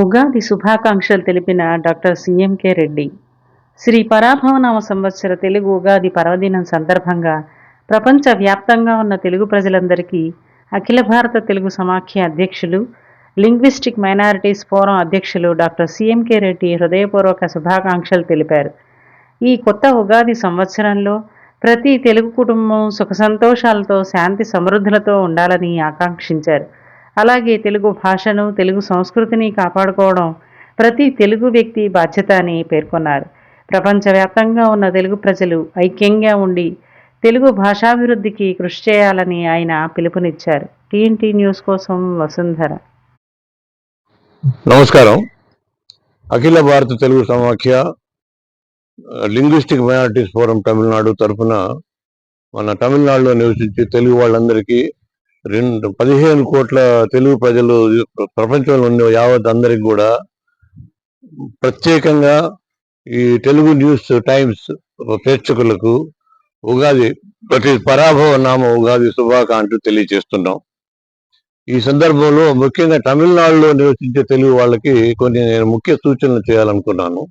ఉగాది శుభాకాంక్షలు తెలిపిన డాక్టర్ సిఎంకే రెడ్డి. శ్రీ పరాభవనామ సంవత్సర తెలుగు ఉగాది పర్వదినం సందర్భంగా ప్రపంచవ్యాప్తంగా ఉన్న తెలుగు ప్రజలందరికీ అఖిల భారత తెలుగు సమాఖ్య అధ్యక్షులు, లింగ్విస్టిక్ మైనారిటీస్ ఫోరం అధ్యక్షులు డాక్టర్ సిఎంకే రెడ్డి హృదయపూర్వక శుభాకాంక్షలు తెలిపారు. ఈ కొత్త ఉగాది సంవత్సరంలో ప్రతి తెలుగు కుటుంబం సుఖ సంతోషాలతో, శాంతి సమృద్ధులతో ఉండాలని ఆకాంక్షించారు. అలాగే తెలుగు భాషను, తెలుగు సంస్కృతిని కాపాడుకోవడం ప్రతి తెలుగు వ్యక్తి బాధ్యత అని పేర్కొన్నారు. ప్రపంచవ్యాప్తంగా ఉన్న తెలుగు ప్రజలు ఐక్యంగా ఉండి తెలుగు భాషాభివృద్ధికి కృషి చేయాలని ఆయన పిలుపునిచ్చారు. టీఎన్టీ న్యూస్ కోసం వసుంధర. నమస్కారం. అఖిల భారత తెలుగు సమాఖ్య లింగ్విస్టిక్ మైనారిటీస్ ఫోరం తమిళనాడు తరఫున మన తమిళనాడులో నివసించి తెలుగు వాళ్ళందరికీ 15 కోట్ల తెలుగు ప్రజలు ప్రపంచంలో ఉన్న యావత్ అందరికి కూడా ప్రత్యేకంగా ఈ తెలుగు న్యూస్ టైమ్స్ ప్రేక్షకులకు ఉగాది పరాభవ నామ ఉగాది శుభాకాంక్షలు తెలియజేస్తున్నాం. ఈ సందర్భంలో ముఖ్యంగా తమిళనాడులో నివసించే తెలుగు వాళ్ళకి కొన్ని నేను ముఖ్య సూచనలు చేయాలనుకున్నాను.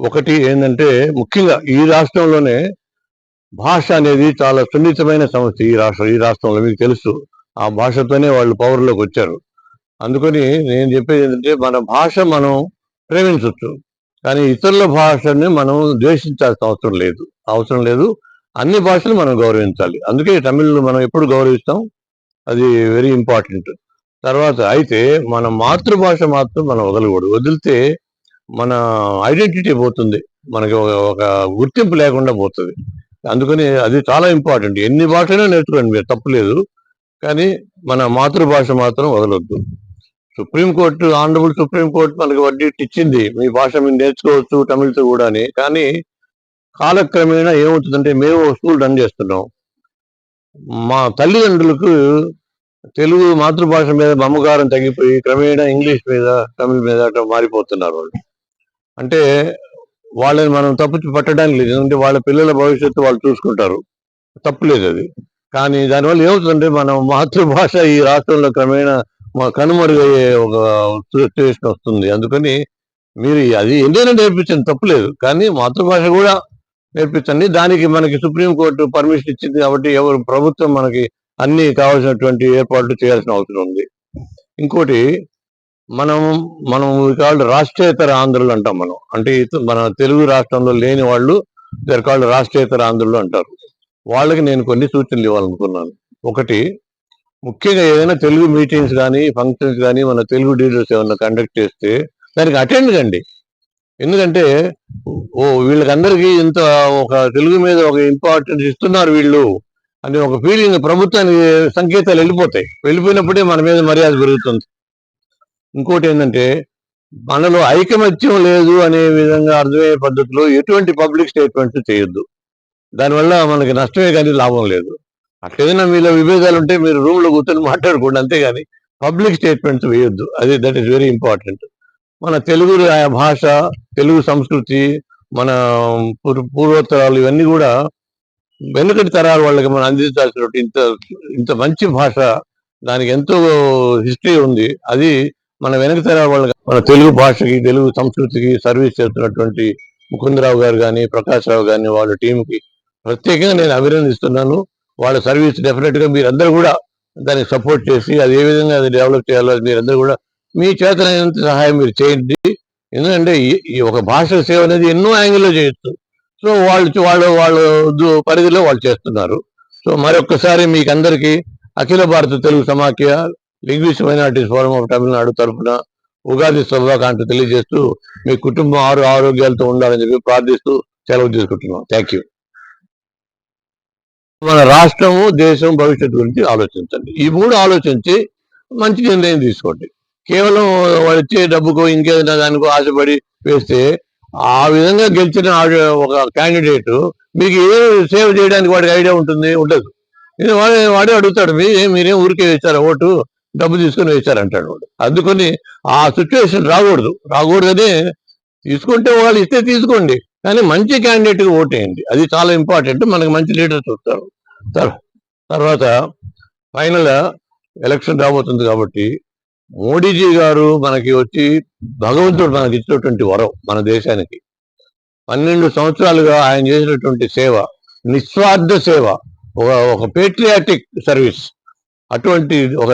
ఒకటి ఏంటంటే, ముఖ్యంగా ఈ రాష్ట్రంలోనే భాష అనేది చాలా సున్నితమైన సమస్య. ఈ రాష్ట్రంలో మీకు తెలుసు, ఆ భాషతోనే వాళ్ళు పవర్లోకి వచ్చారు. అందుకని నేను చెప్పేది ఏంటంటే, మన భాష మనం ప్రేమించవచ్చు, కానీ ఇతరుల భాషని మనం ద్వేషించాల్సిన అవసరం లేదు. అన్ని భాషలు మనం గౌరవించాలి. అందుకే తమిళ్ మనం ఎప్పుడు గౌరవిస్తాం, అది వెరీ ఇంపార్టెంట్. తర్వాత అయితే మన మాతృభాష మాత్రం మనం వదిలితే మన ఐడెంటిటీ పోతుంది, మనకి ఒక గుర్తింపు లేకుండా పోతుంది. అందుకని అది చాలా ఇంపార్టెంట్. ఎన్ని భాషైనా నేర్చుకోండి, మీరు తప్పులేదు, కానీ మన మాతృభాష మాత్రం వదలొద్దు. సుప్రీంకోర్టు, ఆనరబుల్ సుప్రీంకోర్టు మనకి వడ్డీట్ ఇచ్చింది, మీ భాష మీరు నేర్చుకోవచ్చు తమిళ్తో కూడా అని. కానీ కాలక్రమేణా ఏమవుతుందంటే, మేము స్కూల్ రన్ చేస్తున్నాం, మా తల్లిదండ్రులకు తెలుగు మాతృభాష మీద మమకారం తగ్గిపోయి క్రమేణా ఇంగ్లీష్ మీద, తమిళ్ మీద అట్లా మారిపోతున్నారు వాళ్ళు. అంటే వాళ్ళని మనం తప్పు పట్టడానికి లేదు, ఎందుకంటే వాళ్ళ పిల్లల భవిష్యత్తు వాళ్ళు చూసుకుంటారు, తప్పులేదు అది. కానీ దానివల్ల ఏమవుతుందంటే, మన మాతృభాష ఈ రాష్ట్రంలో క్రమేణా కనుమరుగయ్యే ఒక సిచ్యువేషన్ వస్తుంది. అందుకని మీరు అది ఎందుకైనా నేర్పించండి, తప్పులేదు, కానీ మాతృభాష కూడా నేర్పించండి. దానికి మనకి సుప్రీంకోర్టు పర్మిషన్ ఇచ్చింది కాబట్టి ప్రభుత్వం మనకి అన్ని కావాల్సినటువంటి ఏర్పాట్లు చేయాల్సిన అవసరం ఉంది. ఇంకోటి, మనం కాళ్ళు రాష్ట్రేతర ఆంధ్రులు అంటాం. మనం అంటే మన తెలుగు రాష్ట్రంలో లేని వాళ్ళు కాళ్ళు రాష్ట్రేతర ఆంధ్రులు అంటారు. వాళ్ళకి నేను కొన్ని సూచనలు ఇవ్వాలనుకున్నాను. ఒకటి, ముఖ్యంగా ఏదైనా తెలుగు మీటింగ్స్ కానీ ఫంక్షన్స్ కానీ మన తెలుగు లీడర్స్ ఏమైనా కండక్ట్ చేస్తే దానికి అటెండ్ కండి. ఎందుకంటే వీళ్ళకందరికీ ఇంత ఒక తెలుగు మీద ఒక ఇంపార్టెన్స్ ఇస్తున్నారు వీళ్ళు అని ఒక ఫీలింగ్ ప్రభుత్వానికి సంకేతాలు వెళ్ళిపోయినప్పుడే మన మీద మర్యాద పెరుగుతుంది. ఇంకోటి ఏంటంటే, మనలో ఐకమత్యం లేదు అనే విధంగా అర్థమయ్యే పద్ధతిలో ఎటువంటి పబ్లిక్ స్టేట్మెంట్స్ చేయొద్దు. దానివల్ల మనకి నష్టమే కానీ లాభం లేదు. అట్లేదైనా మీలో విభేదాలు ఉంటే మీరు రూమ్లో కూర్చొని మాట్లాడుకోండి, అంతేగాని పబ్లిక్ స్టేట్మెంట్స్ వేయొద్దు. That is very important. మన తెలుగు భాష, తెలుగు సంస్కృతి, మన పూర్వోత్తరాలు ఇవన్నీ కూడా వెనుకటి తరాల వాళ్ళకి మనం అందించాల్సినటువంటి ఇంత మంచి భాష, దానికి ఎంతో హిస్టరీ ఉంది. అది మన వెనక తరాల వాళ్ళకి, మన తెలుగు భాషకి, తెలుగు సంస్కృతికి సర్వీస్ చేస్తున్నటువంటి ముకుందరావు గారు కానీ, ప్రకాష్ రావు కానీ, వాళ్ళ టీంకి ప్రత్యేకంగా నేను అభినందిస్తున్నాను. వాళ్ళ సర్వీస్ డెఫినెట్ గా మీరందరూ కూడా దానికి సపోర్ట్ చేసి అది ఏ విధంగా అది డెవలప్ చేయాలో మీరందరూ కూడా మీ చేతనైనంత సహాయం మీరు చేయండి. ఎందుకంటే ఈ ఒక భాష సేవ అనేది ఎన్నో యాంగిల్లో చేయొచ్చు. సో వాళ్ళ పరిధిలో వాళ్ళు చేస్తున్నారు. సో మరొకసారి మీకు అందరికీ అఖిల భారత తెలుగు సమాఖ్య linguistic minorities forum of Tamil Nadu తరఫున ఉగాది శుభాకాంక్షలు తెలియజేస్తూ, మీ కుటుంబం ఆరోగ్యాలతో ఉండాలని చెప్పి ప్రార్థిస్తూ సెలవు తీసుకుంటున్నాం. Thank you. మన రాష్ట్రము, దేశం భవిష్యత్తు గురించి ఆలోచించండి. ఈ మూడు ఆలోచించి మంచి నిర్ణయం తీసుకోండి. కేవలం వాళ్ళు ఇచ్చే డబ్బుకో ఇంకేదైనా దానికో ఆశపడి వేస్తే ఆ విధంగా గెలిచిన ఒక క్యాండిడేట్ మీకు ఏ సేవ చేయడానికి వాడికి ఐడియా ఉండదు. వాడే అడుగుతాడు, మీరేం ఊరికే వేశారు ఓటు, డబ్బు తీసుకొని వేశారంటాడు వాడు. అందుకని ఆ సిచ్యువేషన్ రాకూడదని తీసుకుంటే వాళ్ళు ఇస్తే తీసుకోండి, కానీ మంచి క్యాండిడేట్కి ఓటేయండి. అది చాలా ఇంపార్టెంట్. మనకి మంచి లీడర్స్ వస్తారు. తర్వాత ఫైనల్ ఎలక్షన్ రాబోతుంది కాబట్టి మోడీజీ గారు మనకి వచ్చి భగవంతుడు మనకి ఇచ్చినటువంటి వరం మన దేశానికి. 12 సంవత్సరాలుగా ఆయన చేసినటువంటి సేవ, నిస్వార్థ సేవ, ఒక పేట్రియాటిక్ సర్వీస్. అటువంటి ఒక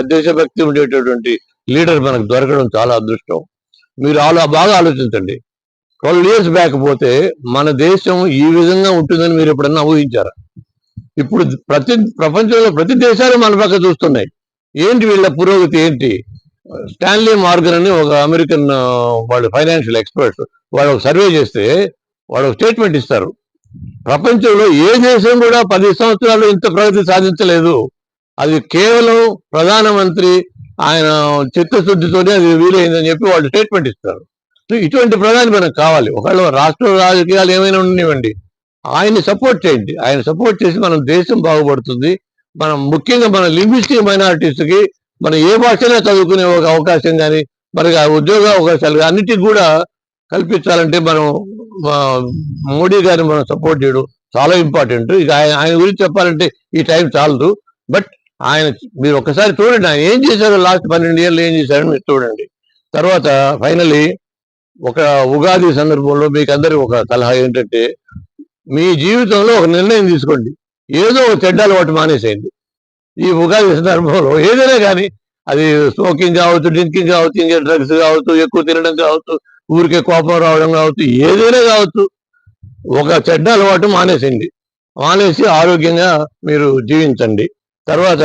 దేశభక్తి ఉండేటటువంటి లీడర్ మనకు దొరకడం చాలా అదృష్టం. మీరు బాగా ఆలోచించండి. 12 years బ్యాక్ పోతే మన దేశం ఈ విధంగా ఉంటుందని మీరు ఎప్పుడన్నా ఊహించారా? ఇప్పుడు ప్రపంచంలో ప్రతి దేశాలు మన పక్క చూస్తున్నాయి. ఏంటి వీళ్ళ పురోగతి ఏంటి? స్టాన్లీ మార్గన్ అని ఒక అమెరికన్ వాళ్ళు ఫైనాన్షియల్ ఎక్స్పర్ట్స్ వాళ్ళు ఒక సర్వే చేస్తే వాళ్ళు ఒక స్టేట్మెంట్ ఇస్తారు. ప్రపంచంలో ఏ దేశం కూడా 10 సంవత్సరాలు ఇంత ప్రగతి సాధించలేదు. అది కేవలం ప్రధానమంత్రి ఆయన చిత్తశుద్ధితోనే అది వీలైందని చెప్పి వాళ్ళు స్టేట్మెంట్ ఇస్తారు. ఇటువంటి ప్రధాని మనకు కావాలి. ఒకవేళ రాష్ట్ర రాజకీయాలు ఏమైనా ఉండనివ్వండి, ఆయన్ని సపోర్ట్ చేయండి. ఆయన సపోర్ట్ చేసి మన దేశం బాగుపడుతుంది. మనం ముఖ్యంగా మన లింగ్విస్టిక్ మైనారిటీస్కి మనం ఏ భాషనే చదువుకునే ఒక అవకాశం కానీ, మనకి ఆ ఉద్యోగ అవకాశాలు అన్నిటికీ కూడా కల్పించాలంటే మనం మోడీ గారిని మనం సపోర్ట్ చేయడం చాలా ఇంపార్టెంట్. ఇక ఆయన గురించి చెప్పాలంటే ఈ టైం చాలదు. బట్ ఆయన మీరు ఒక్కసారి చూడండి, ఆయన ఏం చేశారు లాస్ట్ 12 years ఏం చేశారని మీరు చూడండి. తర్వాత ఫైనలీ ఒక ఉగాది సందర్భంలో మీకు అందరికి ఒక సలహా ఏంటంటే, మీ జీవితంలో ఒక నిర్ణయం తీసుకోండి. ఏదో ఒక చెడ్డ అలవాటు మానేసేయండి. ఈ ఉగాది సందర్భంలో ఏదైనా కానీ, అది స్మోకింగ్ కావచ్చు, డ్రింకింగ్ కావచ్చు, ఇంకా డ్రగ్స్ కావచ్చు, ఎక్కువ తినడం కావచ్చు, ఊరికే కోపం రావడం కావచ్చు, ఏదైనా కావచ్చు, ఒక చెడ్డ అలవాటు మానేసేయండి. మానేసి ఆరోగ్యంగా మీరు జీవించండి. తర్వాత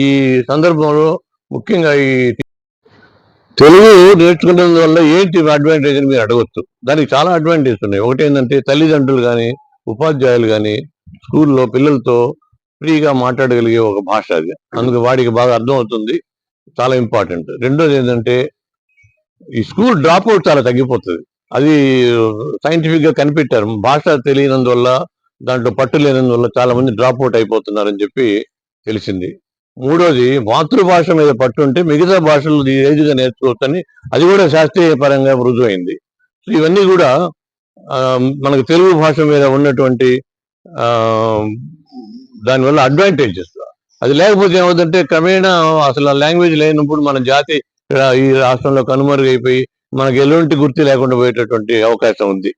ఈ సందర్భంలో ముఖ్యంగా ఈ తెలుగు నేర్చుకునే వల్ల ఏంటి అడ్వాంటేజ్ అని మీరు అడగొచ్చు. దానికి చాలా అడ్వాంటేజ్ ఉన్నాయి. ఒకటి ఏంటంటే తల్లిదండ్రులు కానీ, ఉపాధ్యాయులు కానీ స్కూల్లో పిల్లలతో ఫ్రీగా మాట్లాడగలిగే ఒక భాష అది. అందుకు వాడికి బాగా అర్థం అవుతుంది. చాలా ఇంపార్టెంట్. రెండోది ఏంటంటే ఈ స్కూల్ డ్రాప్ అవుట్ చాలా తగ్గిపోతుంది. అది సైంటిఫిక్ గా కనిపెట్టారు. భాష తెలియనందువల్ల, దాంట్లో పట్టు లేనందువల్ల చాలా మంది డ్రాప్ అవుట్ అయిపోతున్నారని చెప్పి తెలిసింది. మూడోది మాతృభాష మీద పట్టు ఉంటే మిగతా భాషలు ఏదిగా నేర్చుకోవచ్చని అది కూడా శాస్త్రీయ పరంగా రుజువైంది. సో ఇవన్నీ కూడా మనకు తెలుగు భాష మీద ఉన్నటువంటి దానివల్ల అడ్వాంటేజెస్. అది లేకపోతే ఏమవుతుందంటే క్రమేణా అసలు లాంగ్వేజ్ లేనప్పుడు మన జాతి ఈ రాష్ట్రంలో కనుమరుగైపోయి మనకి ఎలాంటి గుర్తు లేకుండా పోయేటటువంటి అవకాశం ఉంది.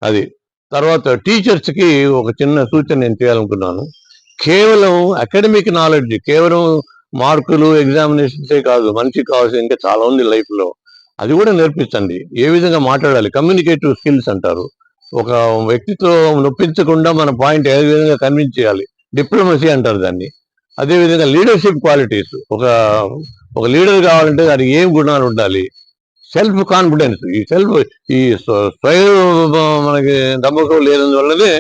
అది తర్వాత టీచర్స్ కి ఒక చిన్న సూచన నేను చేయాలనుకున్నాను. కేవలం అకాడమిక్ నాలెడ్జ్, కేవలం మార్కులు ఎగ్జామినేషన్సే కాదు, మనిషికి కావాల్సిన ఇంకా చాలా ఉంది లైఫ్ లో. అది కూడా నేర్పించండి. ఏ విధంగా మాట్లాడాలి, కమ్యూనికేటివ్ స్కిల్స్ అంటారు. ఒక వ్యక్తితో నొప్పించకుండా మన పాయింట్ ఏ విధంగా కన్విన్స్ చేయాలి, డిప్లొమసీ అంటారు దాన్ని. అదేవిధంగా లీడర్షిప్ క్వాలిటీస్, ఒక లీడర్ కావాలంటే దానికి ఏం గుణాలు ఉండాలి, సెల్ఫ్ కాన్ఫిడెన్స్. ఈ స్వయం మనకి నమ్మకం లేనందువల్లనే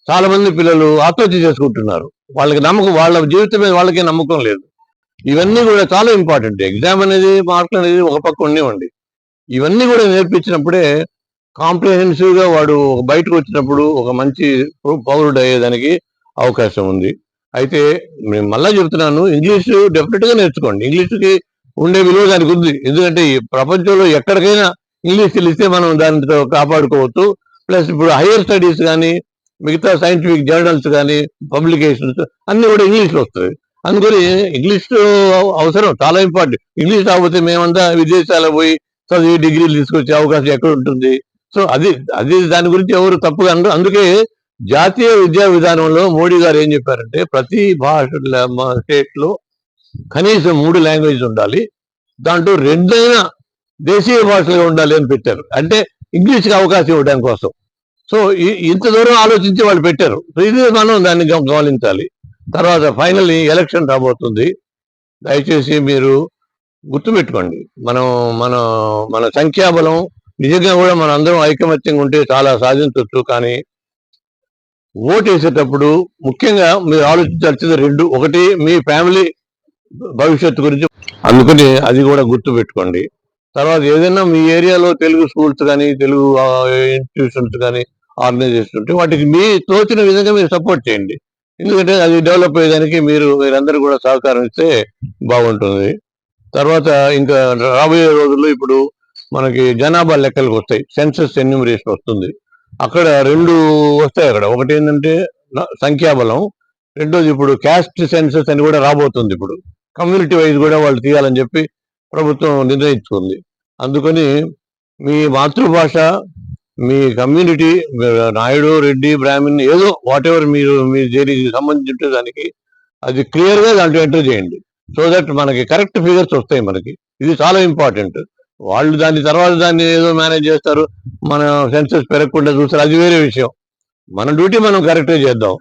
చాలా మంది పిల్లలు ఆత్మహత్య చేసుకుంటున్నారు. వాళ్ళకి నమ్మకం, వాళ్ళ జీవితం మీద వాళ్ళకే నమ్మకం లేదు. ఇవన్నీ కూడా చాలా ఇంపార్టెంట్. ఎగ్జామ్ అనేది, మార్కులు అనేది ఒక పక్క ఉండేవండి. ఇవన్నీ కూడా నేర్పించినప్పుడే కాంప్రిహెన్సివ్ గా వాడు బయటకు వచ్చినప్పుడు ఒక మంచి పౌరుడు అయ్యేదానికి అవకాశం ఉంది. అయితే నేను మళ్ళా చెప్తున్నాను, ఇంగ్లీష్ డెఫినెట్ గా నేర్చుకోండి. ఇంగ్లీష్కి ఉండే విలువ దానికి ఉంది. ఎందుకంటే ఈ ప్రపంచంలో ఎక్కడికైనా ఇంగ్లీష్ తెలిస్తే మనం దానితో కాపాడుకోవచ్చు. ప్లస్ ఇప్పుడు హైయర్ స్టడీస్ కానీ, మిగతా సైంటిఫిక్ జర్నల్స్ కానీ, పబ్లికేషన్స్ అన్ని కూడా ఇంగ్లీష్ లో వస్తాయి. అందుకని ఇంగ్లీష్ అవసరం, చాలా ఇంపార్టెంట్. ఇంగ్లీష్ రాకపోతే మేమంతా విదేశాలకు పోయి చదివి డిగ్రీలు తీసుకొచ్చే అవకాశం ఎక్కడ ఉంటుంది? సో అది అది దాని గురించి ఎవరు తప్పుగా అనరు. అందుకే జాతీయ విద్యా విధానంలో మోడీ గారు ఏం చెప్పారంటే, ప్రతి భాష స్టేట్ లో కనీసం 3 లాంగ్వేజ్ ఉండాలి, దాంట్లో 2 దేశీయ భాషలుగా ఉండాలి అని పెట్టారు. అంటే ఇంగ్లీష్కి అవకాశం ఇవ్వడానికి కోసం. సో ఇంత దూరం ఆలోచించి వాళ్ళు పెట్టారు. సో ఇది మనం దాన్ని గమనించాలి. తర్వాత ఫైనల్లీ ఎలక్షన్ రాబోతుంది. దయచేసి మీరు గుర్తుపెట్టుకోండి, మనం మన మన సంఖ్యాబలం నిజంగా కూడా మన అందరం ఐకమత్యంగా ఉంటే చాలా సాధించవచ్చు. కానీ ఓటు వేసేటప్పుడు ముఖ్యంగా మీరు ఆలోచించాల్సింది 2. ఒకటి మీ ఫ్యామిలీ భవిష్యత్తు గురించి, అందుకని అది కూడా గుర్తు పెట్టుకోండి. తర్వాత ఏదైనా మీ ఏరియాలో తెలుగు స్కూల్స్ కానీ, తెలుగు ఇన్స్టిట్యూషన్స్ కానీ, ఆర్గనైజేషన్ ఉంటే వాటికి మీ తోచిన విధంగా మీరు సపోర్ట్ చేయండి. ఎందుకంటే అది డెవలప్ అయ్యేదానికి మీరందరూ కూడా సహకారం ఇస్తే బాగుంటుంది. తర్వాత ఇంకా రాబోయే రోజుల్లో ఇప్పుడు మనకి జనాభా లెక్కలకు వస్తాయి, సెన్సస్ ఎన్యూమరేషన్ వస్తుంది. అక్కడ 2 వస్తాయి. అక్కడ ఒకటి ఏంటంటే సంఖ్యాబలం, రెండోది ఇప్పుడు క్యాస్ట్ సెన్సస్ అని కూడా రాబోతుంది. ఇప్పుడు కమ్యూనిటీ వైజ్ కూడా వాళ్ళు తీయాలని చెప్పి ప్రభుత్వం నిర్ణయించుకుంది. అందుకని మీ మాతృభాష, మీ కమ్యూనిటీ, నాయుడు, రెడ్డి, బ్రాహ్మణ్, ఏదో వాట్ ఎవర్ మీరు మీ దేనికి సంబంధించిన దానికి అది క్లియర్ గా దాంట్లో ఎంటర్ చేయండి. సో దట్ మనకి కరెక్ట్ ఫిగర్స్ వస్తాయి. మనకి ఇది చాలా ఇంపార్టెంట్. వాళ్ళు దాని తర్వాత దాన్ని ఏదో మేనేజ్ చేస్తారు, మన సెన్సెస్ పెరగకుండా చూస్తారు, అది వేరే విషయం. మన డ్యూటీ మనం కరెక్ట్గా చేద్దాం.